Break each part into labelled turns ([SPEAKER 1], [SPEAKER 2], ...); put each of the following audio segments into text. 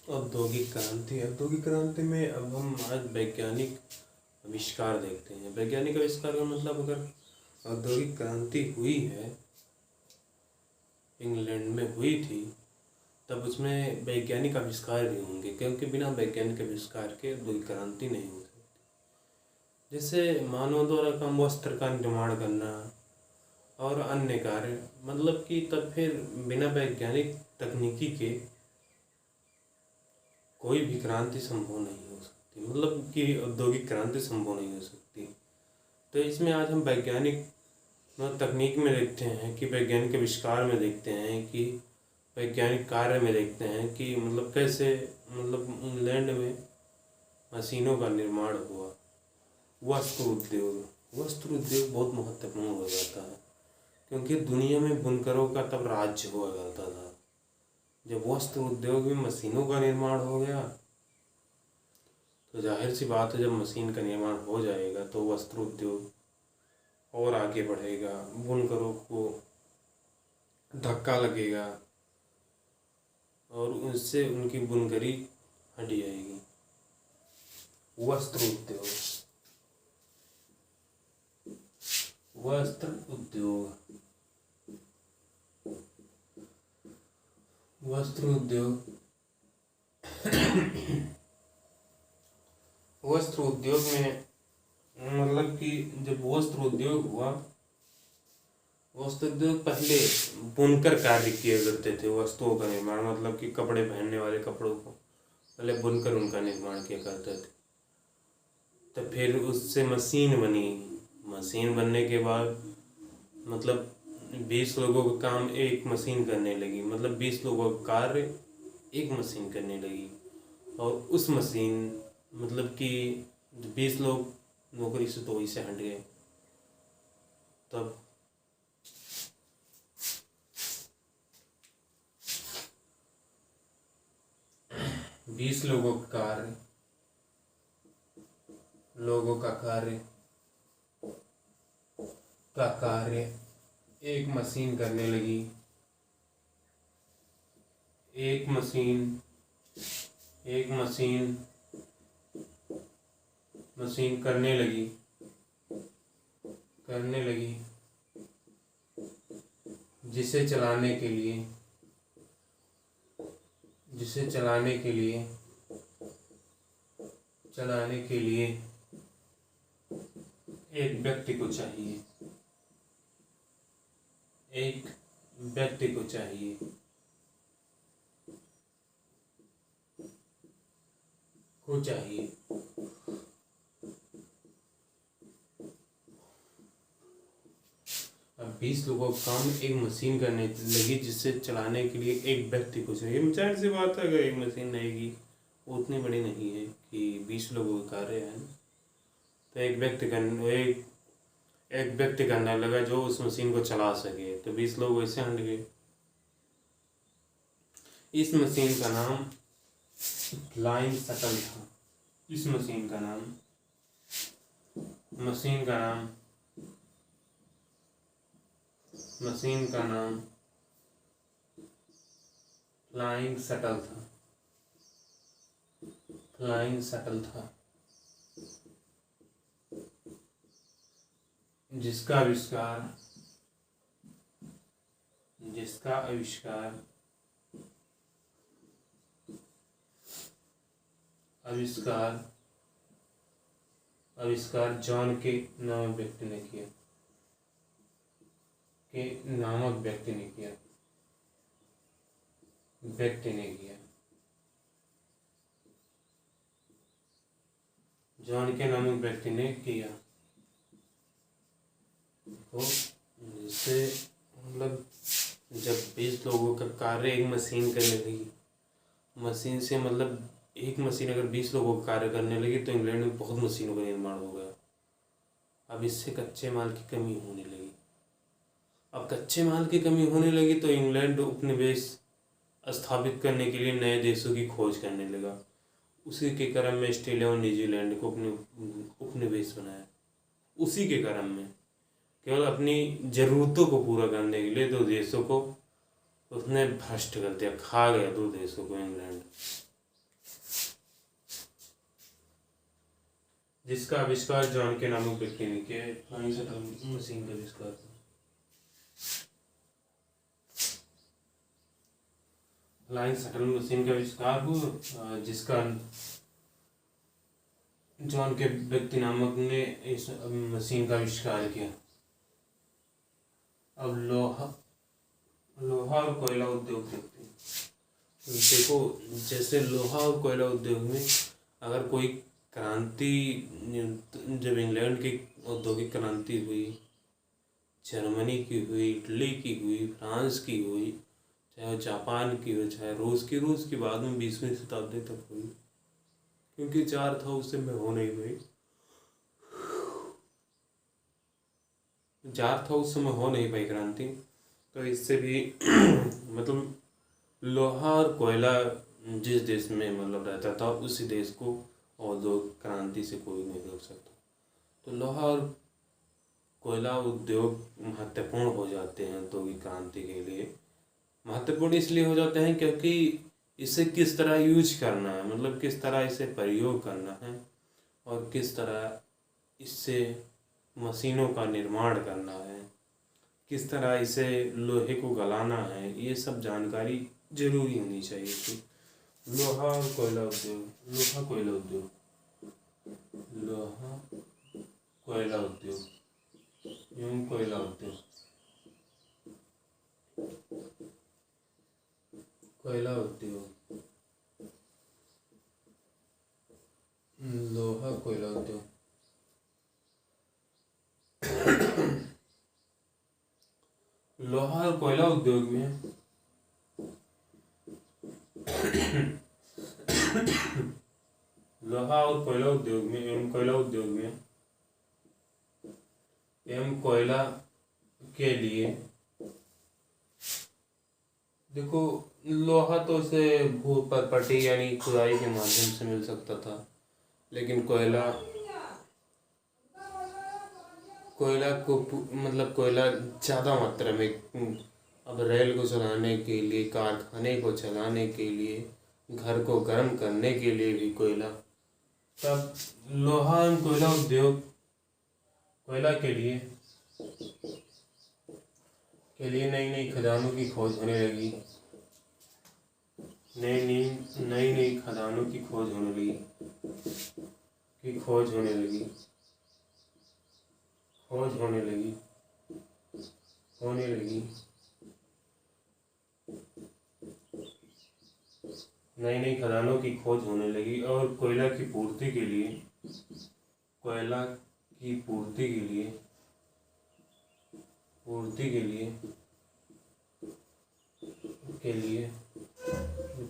[SPEAKER 1] औद्योगिक क्रांति में अब हम आज वैज्ञानिक आविष्कार देखते हैं। वैज्ञानिक आविष्कार का मतलब, अगर औद्योगिक क्रांति हुई है, इंग्लैंड में हुई थी, तब उसमें वैज्ञानिक आविष्कार भी होंगे, क्योंकि बिना वैज्ञानिक आविष्कार के औद्योगिक क्रांति नहीं हो सकती। जैसे मानव द्वारा कम वस्त्र का निर्माण करना और अन्य कार्य, मतलब कि तब फिर बिना वैज्ञानिक तकनीकी के कोई भी क्रांति संभव नहीं हो सकती, मतलब कि औद्योगिक क्रांति संभव नहीं हो सकती। तो इसमें आज हम वैज्ञानिक तकनीक में देखते हैं कि वैज्ञानिक आविष्कार में देखते हैं कि वैज्ञानिक कार्य में देखते हैं कि मतलब कैसे, मतलब इंग्लैंड में मशीनों का निर्माण हुआ। वस्त्र उद्योग बहुत महत्वपूर्ण हो जाता है, क्योंकि दुनिया में बुनकरों का तब राज्य हुआ करता था। जब वस्त्र उद्योग में मशीनों का निर्माण हो गया, तो जाहिर सी बात है, जब मशीन का निर्माण हो जाएगा तो वस्त्र उद्योग और आगे बढ़ेगा, बुनकरों को धक्का लगेगा और उससे उनकी बुनकरी हट जाएगी। वस्त्र उद्योग वस्त्र उद्योग वस्त्र उद्योग वस्त्र उद्योग में, मतलब कि जब वस्त्र उद्योग हुआ, वस्त्र उद्योग पहले बुनकर कार्य किया करते थे। वस्तुओं का निर्माण, मतलब कि कपड़े पहनने वाले कपड़ों को पहले बुनकर उनका निर्माण किया करते थे। तो फिर उससे मशीन बनी। मशीन बनने के बाद मतलब 20 लोगों का काम एक मशीन करने लगी, मतलब 20 लोगों का कार्य एक मशीन करने लगी। और उस मशीन, मतलब कि 20 लोग नौकरी से तो वहीं से हट गए। तब 20 लोगों का कार्य एक मशीन करने लगी। एक मशीन करने लगी, जिसे चलाने के लिए एक व्यक्ति को चाहिए। अब 20 लोगों का काम एक मशीन करने लगी, जिससे चलाने के लिए एक व्यक्ति को चाहिए। जाहिर सी बात है, अगर एक मशीन रहेगी, वो उतनी बड़ी नहीं है कि 20 लोगों का कार्य है, तो एक व्यक्ति करने लगा जो उस मशीन को चला सके। तो 20 लोग वैसे हट गए। इस मशीन का नाम फ्लाइंग शटल था। इस मशीन का नाम फ्लाइंग शटल था। जिसका आविष्कार जॉन के नामक व्यक्ति ने किया। जॉन के नामक व्यक्ति ने किया। तो जिससे मतलब जब 20 लोगों का कार्य एक मशीन करने लगी, मशीन से मतलब एक मशीन अगर 20 लोगों का कार्य करने लगी, तो इंग्लैंड में बहुत मशीनों का निर्माण हो गया। अब इससे कच्चे माल की कमी होने लगी। तो इंग्लैंड उपनिवेश स्थापित करने के लिए नए देशों की खोज करने लगा। उसी के क्रम में ऑस्ट्रेलिया और न्यूजीलैंड को अपने उपनिवेश बनाया। उसी के क्रम में केवल अपनी ज़रूरतों को पूरा करने के लिए 2 देशों को उसने भ्रष्ट कर दिया, खा गया 2 देशों को इंग्लैंड। जिसका आविष्कार जॉन के नामक व्यक्ति ने किया है, फ्लाइंग शटल मशीन का आविष्कार। फ्लाइंग शटल मशीन का आविष्कार हुआ जिसका जॉन के व्यक्ति नामक ने इस मशीन का आविष्कार किया। अब लोहा और कोयला उद्योग देखते हैं। देखो, जैसे लोहा और कोयला उद्योग में अगर कोई क्रांति, जब इंग्लैंड की औद्योगिक क्रांति हुई, जर्मनी की हुई, इटली की हुई, फ्रांस की हुई, चाहे जापान की हुई, चाहे रूस की बाद में 20वीं शताब्दी तक हुई, क्योंकि 4 था उससे में हो नहीं पाई, 4 था उस समय हो नहीं पाई क्रांति, तो इससे भी मतलब लोहा और कोयला जिस देश में मतलब रहता था उसी देश को औद्योगिक क्रांति से कोई नहीं रोक सकता। तो लोहा और कोयला उद्योग महत्वपूर्ण हो जाते हैं औद्योगिक क्रांति के लिए। महत्वपूर्ण इसलिए हो जाते हैं क्योंकि इसे किस तरह यूज करना है, मतलब किस तरह इसे प्रयोग करना है और किस तरह इससे मशीनों का निर्माण करना है, किस तरह इसे लोहे को गलाना है, ये सब जानकारी जरूरी होनी चाहिए थी। लोहा और कोयला उद्योग, लोहा कोयला उद्योग, लोहा कोयला उद्योग एवं कोयला उद्योग, कोयला उद्योग, लोहा कोयला उद्योग। लोहा और कोयला उद्योग में लोहा और कोयला उद्योग में एवं कोयला उद्योग में एवं कोयला के लिए, देखो लोहा तो उसे भू पर पट्टी यानी खुदाई के माध्यम से मिल सकता था, लेकिन कोयला को मतलब कोयला ज़्यादा मात्रा में, अब रेल को चलाने के लिए, कारखाने को चलाने के लिए, घर को गर्म करने के लिए भी कोयला। तब लोहा एवं कोयला उद्योग कोयला के लिए नई नई खदानों की खोज होने लगी, नई खदानों की खोज होने लगी, नई खदानों की खोज होने लगी और कोयला की पूर्ति के लिए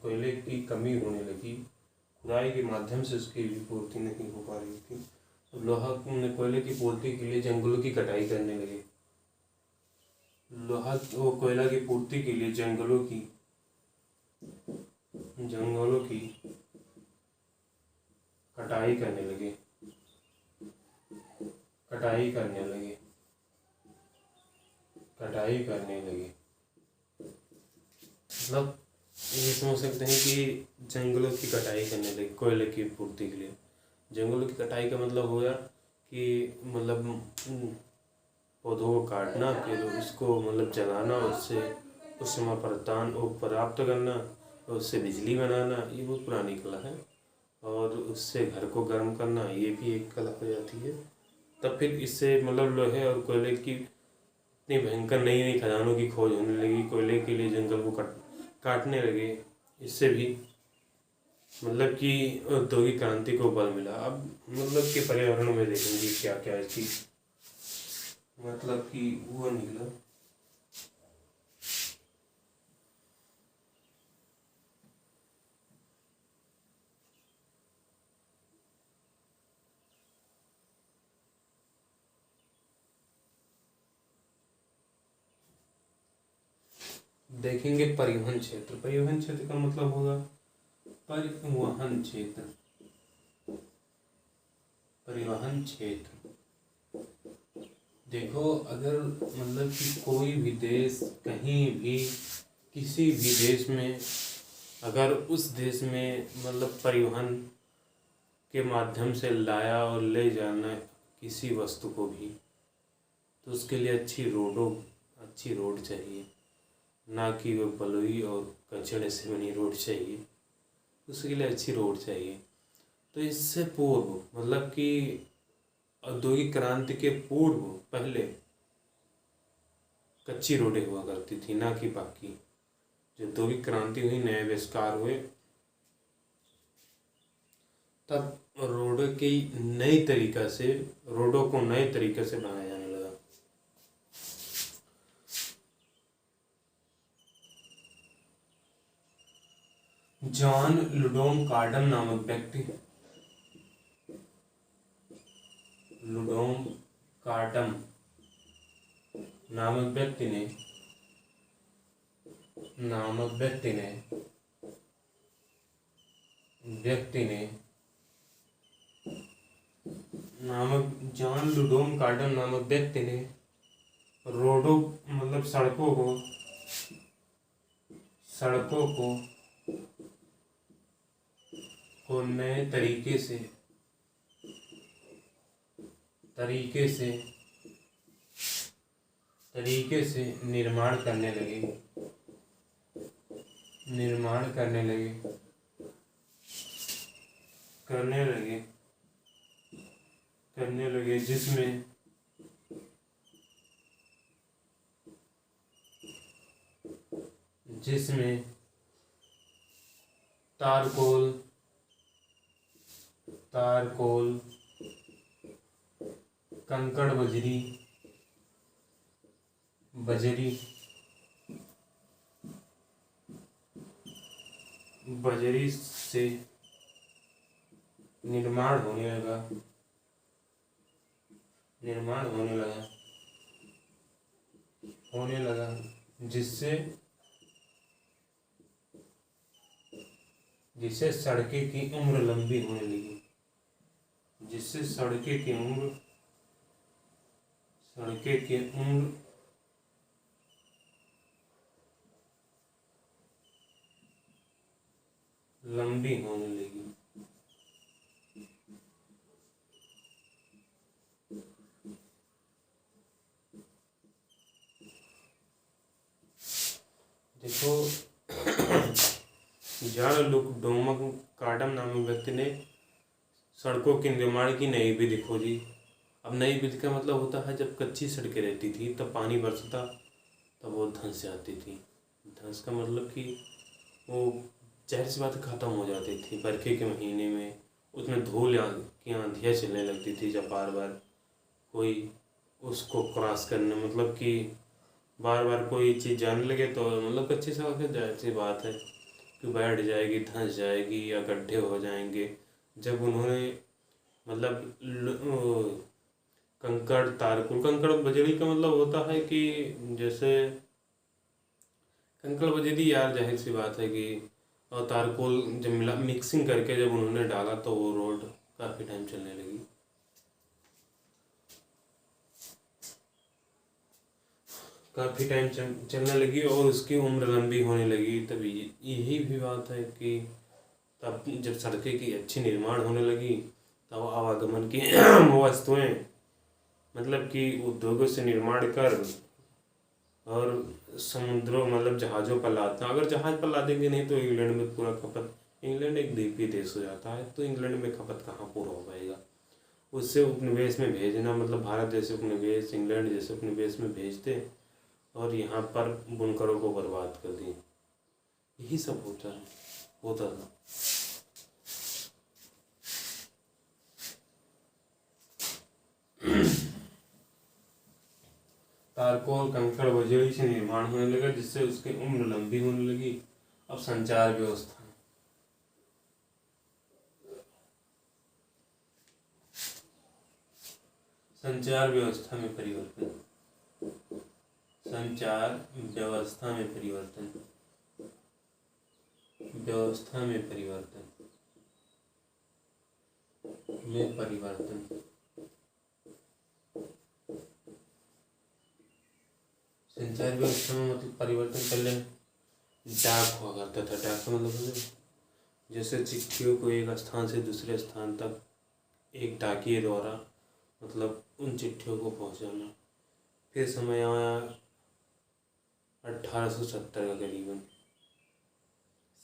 [SPEAKER 1] कोयले की कमी होने लगी, खुदाई के माध्यम से उसकी भी पूर्ति नहीं हो पा रही थी। तो लोहा कोयले की पूर्ति के लिए जंगलों की कटाई करने लगे, कोयला की पूर्ति के लिए जंगलों की कटाई करने लगे, मतलब ये समझ सकते हैं कि जंगलों की कटाई करने लगे कोयले की पूर्ति के लिए। जंगलों की कटाई का मतलब हो गया कि मतलब पौधों को काटना, फिर उसको मतलब जलाना, उससे उष्मा प्रदान वो प्राप्त करना, उससे बिजली बनाना, ये बहुत पुरानी कला है। और उससे घर को गर्म करना, ये भी एक कला हो जाती है। तब फिर इससे मतलब लोहे और कोयले की इतनी भयंकर नई खदानों की खोज होने लगी, कोयले के लिए जंगल को काटने लगे। इससे भी मतलब कि औद्योगिक क्रांति को बल मिला। अब मतलब कि पर्यावरण में देखेंगे क्या क्या इसकी मतलब कि वो निकला। देखेंगे परिवहन क्षेत्र का मतलब होगा परिवहन क्षेत्र। देखो, अगर मतलब कि कोई भी देश कहीं भी किसी भी देश में अगर उस देश में मतलब परिवहन के माध्यम से लाया और ले जाना किसी वस्तु को भी, तो उसके लिए अच्छी रोड चाहिए, ना कि वो बलुई और कचड़े से बनी रोड चाहिए। उसके लिए अच्छी रोड चाहिए। तो इससे पूर्व मतलब कि औद्योगिक क्रांति के पूर्व पहले कच्ची रोडें हुआ करती थी, ना कि बाकी। जो औद्योगिक क्रांति हुई, नए आविष्कार हुए, तब रोडों को नए तरीके से बनाया जाने लगा। जॉन लुडोम कार्डम नामक व्यक्ति लुडोम कार्डम नामक व्यक्ति ने जॉन लुडोम कार्डम नामक व्यक्ति ने रोडों मतलब सड़कों को नए तरीके से निर्माण करने लगे जिसमें तारकोल, कंकड़, बजरी से निर्माण होने लगा जिससे सड़कें की उम्र लंबी होने लगी। देखो, जॉन लुडोम कार्डम नामक व्यक्ति ने सड़कों के निर्माण की नई विधि खोजी। अब नई विधि का मतलब होता है, जब कच्ची सड़कें रहती थी तब पानी बरसता तब वो धंस जाती थी। धंस का मतलब कि वो जाहिर सी बात ख़त्म हो जाती थी। बरखे के महीने में उसमें धूल की आंधियाँ चलने लगती थी। जब बार बार कोई उसको क्रॉस करने मतलब कि बार बार कोई चीज़ जाने लगे तो मतलब कच्ची सड़क है, जाहिर सी बात है कि बैठ जाएगी, धंस जाएगी या गड्ढे हो जाएंगे। जब उन्होंने मतलब कंकड़ बजरी का मतलब होता है कि जैसे कंकड़ बजरी, यार जाहिर सी बात है कि, और तारकोल जब मिक्सिंग करके जब उन्होंने डाला तो वो रोड काफ़ी टाइम चलने लगी। और उसकी उम्र लंबी होने लगी। तभी यही भी बात है कि तब जब सड़कें की अच्छी निर्माण होने लगी तब आवागमन की वस्तुएं मतलब कि उद्योगों से निर्माण कर और समुद्रों मतलब जहाज़ों पर लाते हैं। अगर जहाज़ पर ला देंगे नहीं तो इंग्लैंड में पूरा खपत, इंग्लैंड एक द्वीपीय देश हो जाता है तो इंग्लैंड में खपत कहाँ पूरा हो पाएगा। उससे उपनिवेश में भेजना मतलब भारत जैसे उपनिवेश, इंग्लैंड जैसे उपनिवेश में भेजते और यहाँ पर बुनकरों को बर्बाद कर दिए। यही सब होता था। तारकोल, कंकड़, बजरी से निर्माण होने लगा जिससे उसकी उम्र लंबी होने लगी। अब संचार व्यवस्था में परिवर्तन। संचार व्यवस्था में मतलब परिवर्तन पहले डाक हुआ करता था। डाक का मतलब जैसे चिट्ठियों को एक स्थान से दूसरे स्थान तक एक डाकिए द्वारा मतलब उन चिट्ठियों को पहुंचाना। फिर समय आया 1870 का, करीबन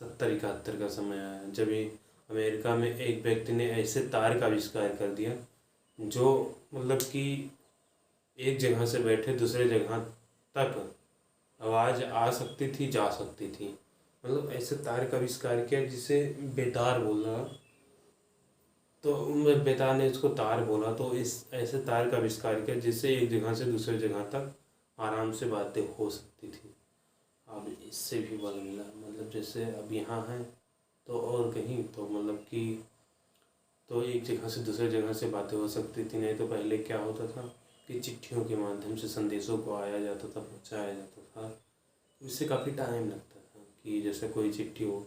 [SPEAKER 1] 70-71 का समय आया, जब ये अमेरिका में एक व्यक्ति ने ऐसे तार का आविष्कार कर दिया जो मतलब कि एक जगह से बैठे दूसरे जगह तक आवाज़ आ सकती थी, जा सकती थी। मतलब ऐसे तार का आविष्कार किया जिसे बेतार बोला, तो बेतार ने इसको तार बोला। तो इस ऐसे तार का आविष्कार किया जिससे एक जगह से दूसरे जगह तक आराम से बातें हो सकती थी। अब इससे भी बल मिला, मतलब जैसे अब यहाँ है तो और कहीं तो मतलब कि तो एक जगह से दूसरे जगह से बातें हो सकती थी। नहीं तो पहले क्या होता था कि चिट्ठियों के माध्यम से संदेशों को आया जाता था, पहुँचाया जाता था। इससे काफ़ी टाइम लगता था कि जैसे कोई चिट्ठी हो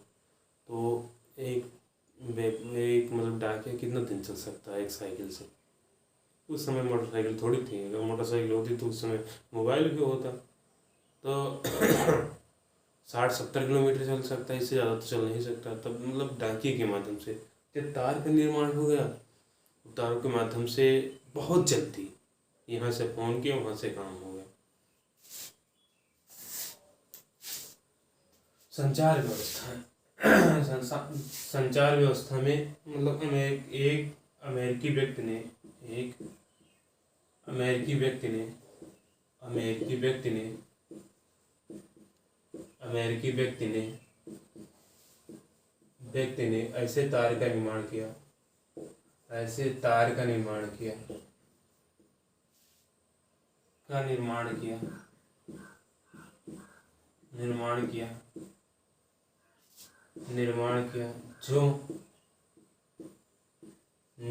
[SPEAKER 1] तो एक एक मतलब डाकिया कितना दिन चल सकता है एक साइकिल से। उस समय मोटरसाइकिल थोड़ी थी, अगर मोटरसाइकिल होती तो उस समय मोबाइल भी होता तो 60-70 किलोमीटर चल सकता है, इससे ज़्यादा तो चल नहीं सकता। तब मतलब डाकिए के माध्यम से जब तार का निर्माण हो गया, तारों के माध्यम से बहुत जल्दी यहाँ से फ़ोन किया वहाँ से काम हो गया। संचार व्यवस्था संचार व्यवस्था में मतलब एक अमेरिकी व्यक्ति ने एक अमेरिकी व्यक्ति ने अमेरिकी व्यक्ति ने अमेरिकी व्यक्ति ने व्यक्ति ने ऐसे तार का निर्माण किया, ऐसे तार का निर्माण किया निर्माण किया निर्माण किया निर्माण किया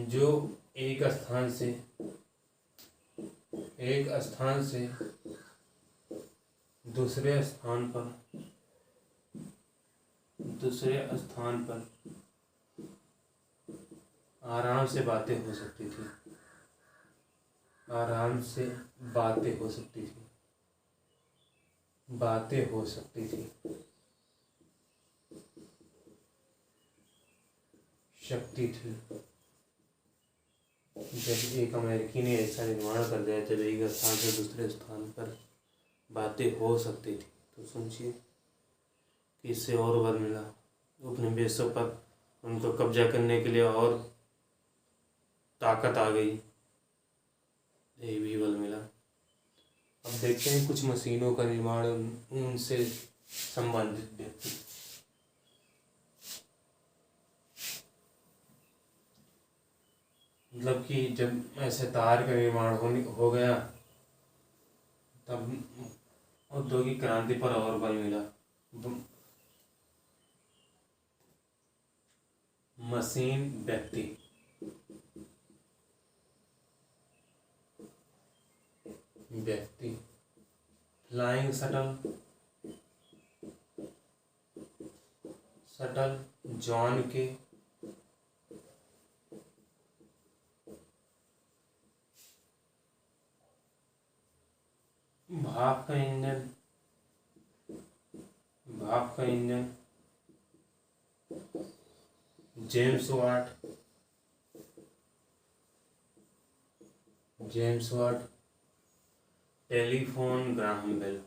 [SPEAKER 1] जो एक स्थान से दूसरे स्थान पर आराम से बातें हो सकती थी, आराम से बातें हो सकती थी, बातें हो सकती थी। शक्ति थी। जब एक अमेरिकी ने ऐसा निर्माण कर दिया, जब एक स्थान से दूसरे स्थान पर बातें हो सकती थी, तो समझिए कि इससे और बल मिला उपनिवेशों पर, उनको कब्जा करने के लिए और ताकत आ गई, ये भी बल मिला। अब देखते हैं कुछ मशीनों का निर्माण, उनसे संबंधित व्यक्ति। मतलब कि जब ऐसे तार का निर्माण हो गया तब औद्योगिक क्रांति पर और बल मिला। मशीन व्यक्ति फ्लाइंग शटल जॉन के भाप का engine James Watt telephone Graham bell